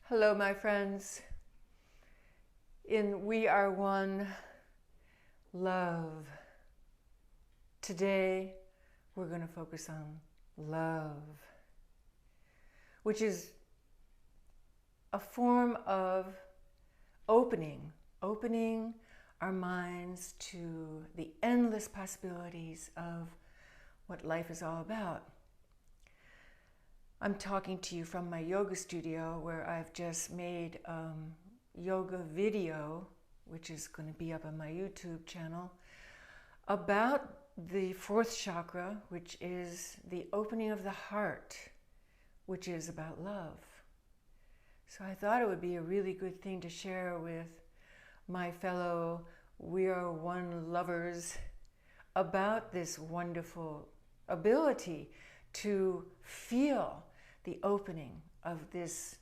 Hello, my friends. In We Are One Love. Today, we're going to focus on love, which is a form of opening our minds to the endless possibilities of what life is all about. I'm talking to you from my yoga studio where I've just made a yoga video, which is going to be up on my YouTube channel, about the fourth chakra, which is the opening of the heart, which is about love. So I thought it would be a really good thing to share with my fellow We Are One lovers about this wonderful ability to feel the opening of this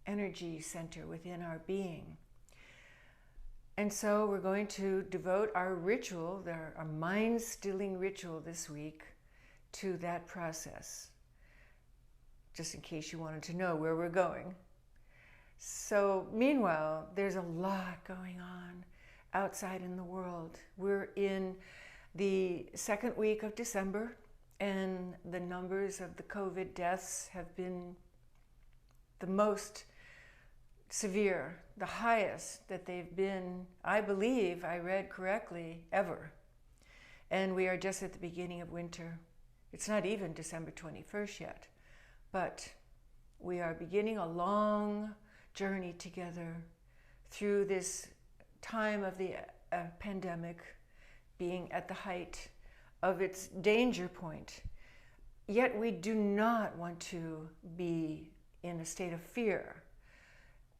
energy center within our being. And so we're going to devote our ritual, our mind-stilling ritual this week, to that process, just in case you wanted to know where we're going. So meanwhile, there's a lot going on outside in the world. We're in the second week of December, and the numbers of the COVID deaths have been the most severe, the highest that they've been, I believe, I read correctly, ever. And we are just at the beginning of winter. It's not even December 21st yet, but we are beginning a long journey together through this time of the pandemic, being at the height of its danger point. Yet we do not want to be in a state of fear.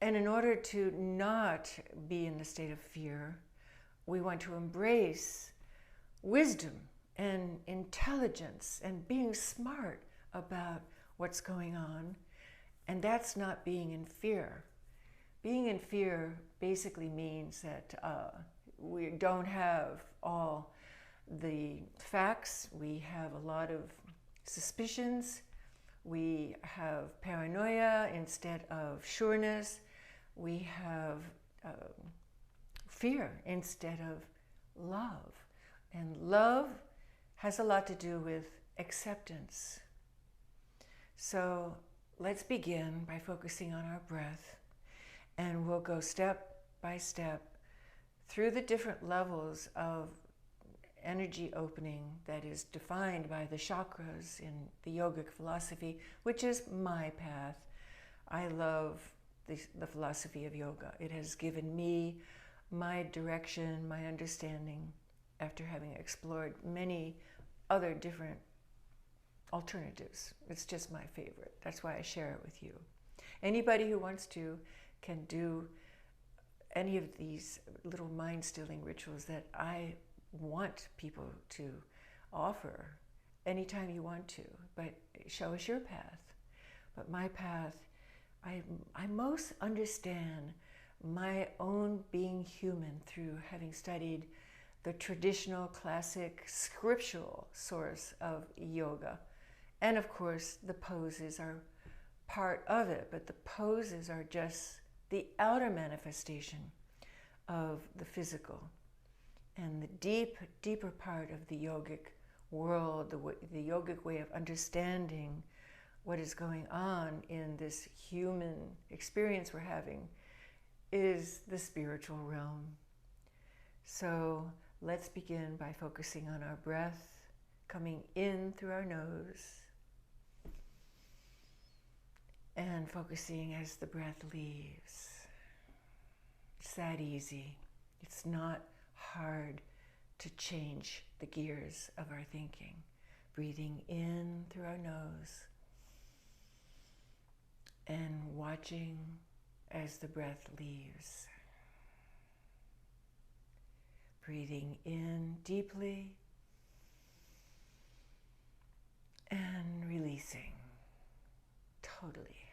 And in order to not be in the state of fear, we want to embrace wisdom and intelligence and being smart about what's going on. And that's not being in fear. Being in fear basically means that we don't have all the facts. We have a lot of suspicions. We have paranoia instead of sureness. We have fear instead of love. And love has a lot to do with acceptance. So let's begin by focusing on our breath, and we'll go step by step through the different levels of energy opening that is defined by the chakras in the yogic philosophy, which is my path. I love the philosophy of yoga. It has given me my direction, my understanding, after having explored many other different alternatives. It's just my favorite. That's why I share it with you. Anybody who wants to can do any of these little mind-stilling rituals that I want people to offer anytime you want to, but show us your path. But my path, I most understand my own being human through having studied the traditional, classic, scriptural source of yoga. And of course, the poses are part of it, but the poses are just the outer manifestation of the physical. And the deeper part of the yogic world, the yogic way of understanding what is going on in this human experience we're having, is the spiritual realm. So let's begin by focusing on our breath, coming in through our nose, and focusing as the breath leaves. It's that easy. It's not hard to change the gears of our thinking. Breathing in through our nose and watching as the breath leaves. Breathing in deeply and releasing totally.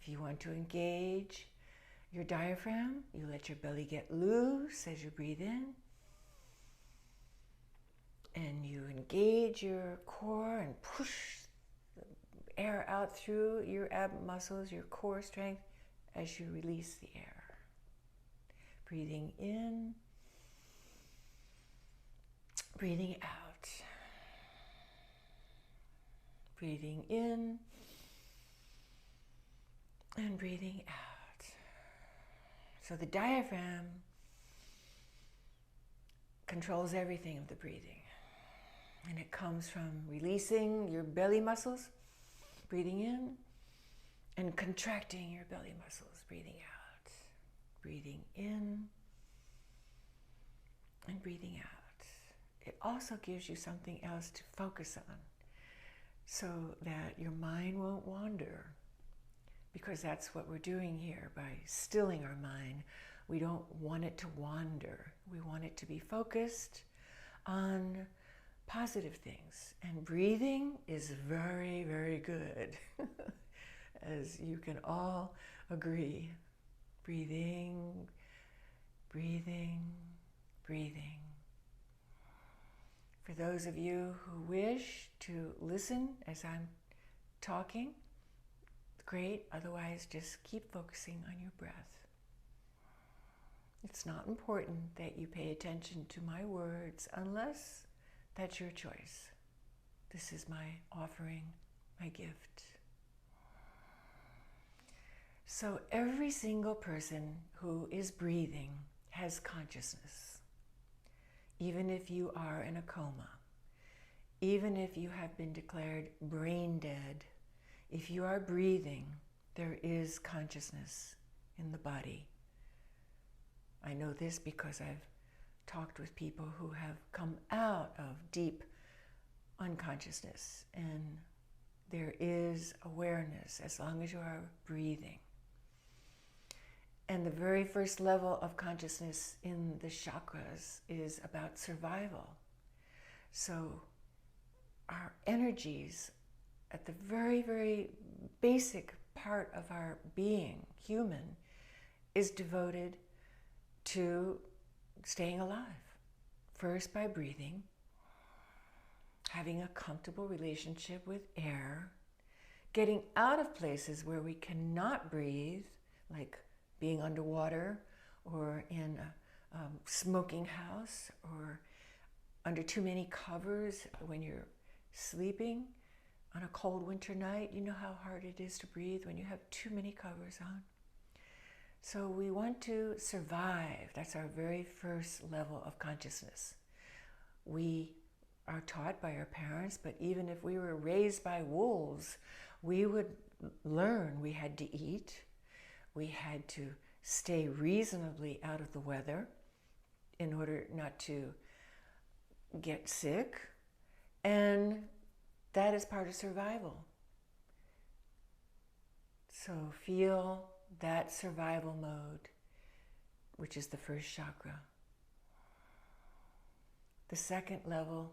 If you want to engage your diaphragm, you let your belly get loose as you breathe in. And you engage your core and push the air out through your ab muscles, your core strength, as you release the air. Breathing in, breathing out. Breathing in and breathing out. So the diaphragm controls everything of the breathing. And it comes from releasing your belly muscles, breathing in, and contracting your belly muscles, breathing out. Breathing in and breathing out. It also gives you something else to focus on so that your mind won't wander, because that's what we're doing here by stilling our mind. We don't want it to wander. We want it to be focused on positive things. And breathing is very, very good, as you can all agree. Breathing, breathing, breathing. For those of you who wish to listen as I'm talking, great. Otherwise, just keep focusing on your breath. It's not important that you pay attention to my words unless that's your choice. This is my offering, my gift. So every single person who is breathing has consciousness. Even if you are in a coma, even if you have been declared brain dead, if you are breathing, there is consciousness in the body. I know this because I've talked with people who have come out of deep unconsciousness, and there is awareness as long as you are breathing. And the very first level of consciousness in the chakras is about survival. So our energies at the very, very basic part of our being, human, is devoted to staying alive. First by breathing, having a comfortable relationship with air, getting out of places where we cannot breathe, like being underwater or in a smoking house or under too many covers when you're sleeping on a cold winter night. You know how hard it is to breathe when you have too many covers on. So we want to survive. That's our very first level of consciousness. We are taught by our parents, but even if we were raised by wolves, we would learn we had to eat. We had to stay reasonably out of the weather in order not to get sick. And that is part of survival. So feel that survival mode, which is the first chakra. The second level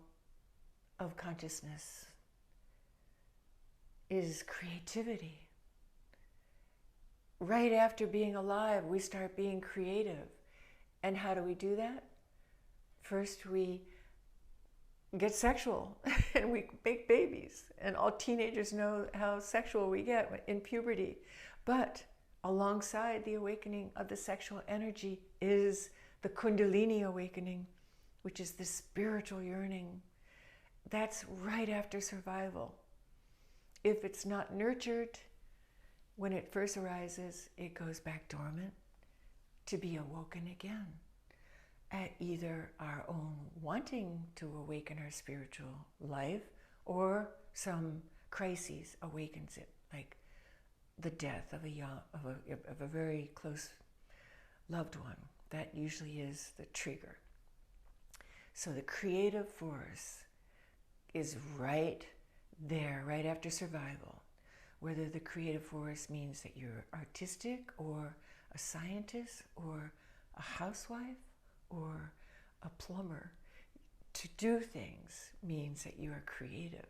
of consciousness is creativity. Right after being alive, we start being creative. And how do we do that? First, we get sexual and we make babies. And all teenagers know how sexual we get in puberty. But alongside the awakening of the sexual energy is the Kundalini awakening, which is the spiritual yearning. That's right after survival. If it's not nurtured, when it first arises, it goes back dormant to be awoken again at either our own wanting to awaken our spiritual life or some crises awakens it, like the death of a very close loved one. That usually is the trigger. So the creative force is right there, right after survival. Whether the creative force means that you're artistic or a scientist or a housewife or a plumber. To do things means that you are creative.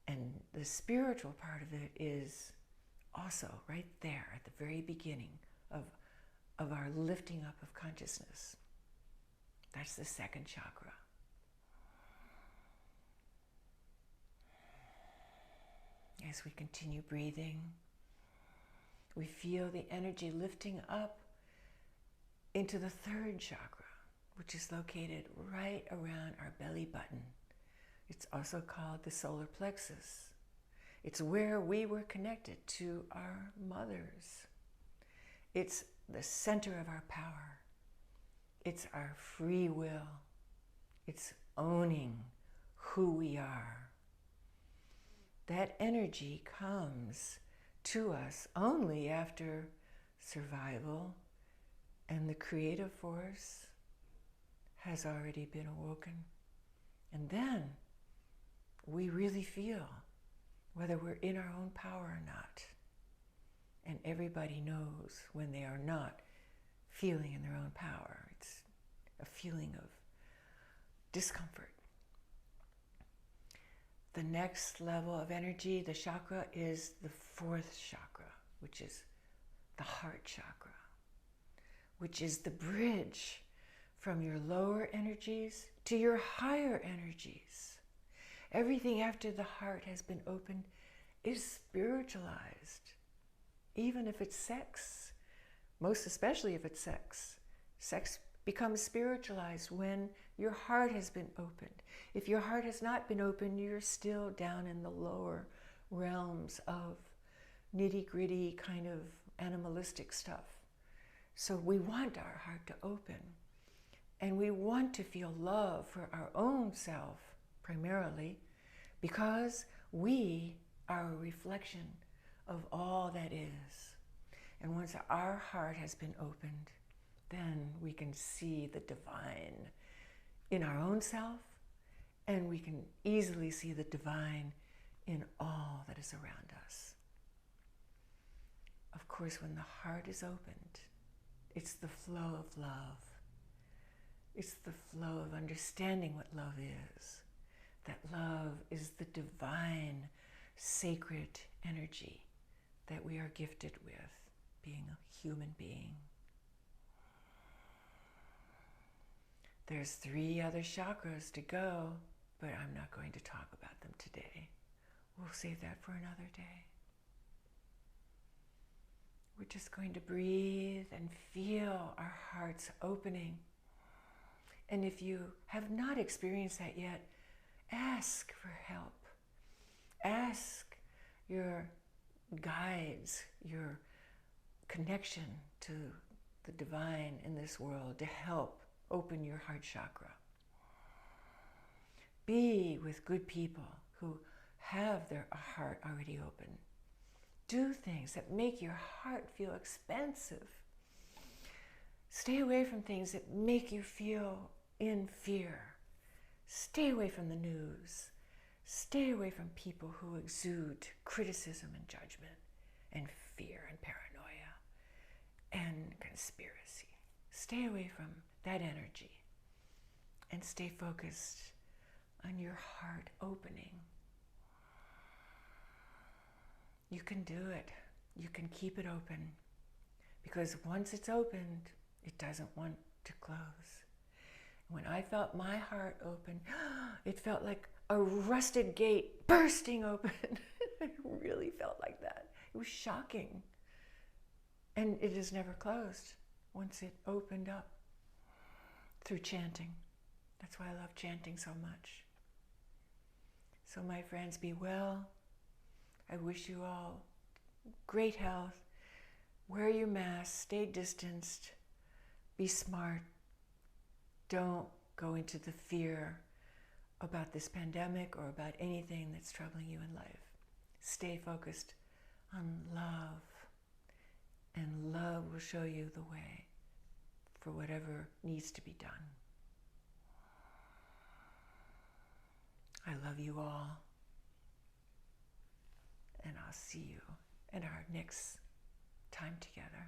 And the spiritual part of it is also right there at the very beginning of our lifting up of consciousness. That's the second chakra. as we continue breathing. We feel the energy lifting up into the third chakra, which is located right around our belly button. It's also called the solar plexus. It's where we were connected to our mothers. It's the center of our power. It's our free will. It's owning who we are. That energy comes to us only after survival and the creative force has already been awoken. And then we really feel whether we're in our own power or not. And everybody knows when they are not feeling in their own power. It's a feeling of discomfort. The next level of energy, the chakra, is the fourth chakra, which is the heart chakra, which is the bridge from your lower energies to your higher energies. Everything after the heart has been opened is spiritualized, even if it's sex, most especially if it's sex. Sex becomes spiritualized when your heart has been opened. If your heart has not been opened, you're still down in the lower realms of nitty-gritty kind of animalistic stuff. So we want our heart to open, and we want to feel love for our own self primarily, because we are a reflection of all that is. And once our heart has been opened, then we can see the divine in our own self, and we can easily see the divine in all that is around us. Of course, when the heart is opened, it's the flow of love. It's the flow of understanding what love is. That love is the divine, sacred energy that we are gifted with, being a human being. There's 3 other chakras to go, but I'm not going to talk about them today. We'll save that for another day. We're just going to breathe and feel our hearts opening. And if you have not experienced that yet, ask for help. Ask your guides, your connection to the divine in this world to help open your heart chakra. Be with good people who have their heart already open. Do things that make your heart feel expansive. Stay away from things that make you feel in fear. Stay away from the news. Stay away from people who exude criticism and judgment and fear and paranoia and conspiracy. Stay away from that energy and stay focused on your heart opening. You can do it. You can keep it open, because once it's opened, it doesn't want to close. When I felt my heart open, it felt like a rusted gate bursting open. It really felt like that. It was shocking. And it is never closed once it opened up through chanting. That's why I love chanting so much. So my friends, be well. I wish you all great health. Wear your mask, stay distanced, be smart. Don't go into the fear about this pandemic or about anything that's troubling you in life. Stay focused on love, and love will show you the way for whatever needs to be done. I love you all, and I'll see you in our next time together.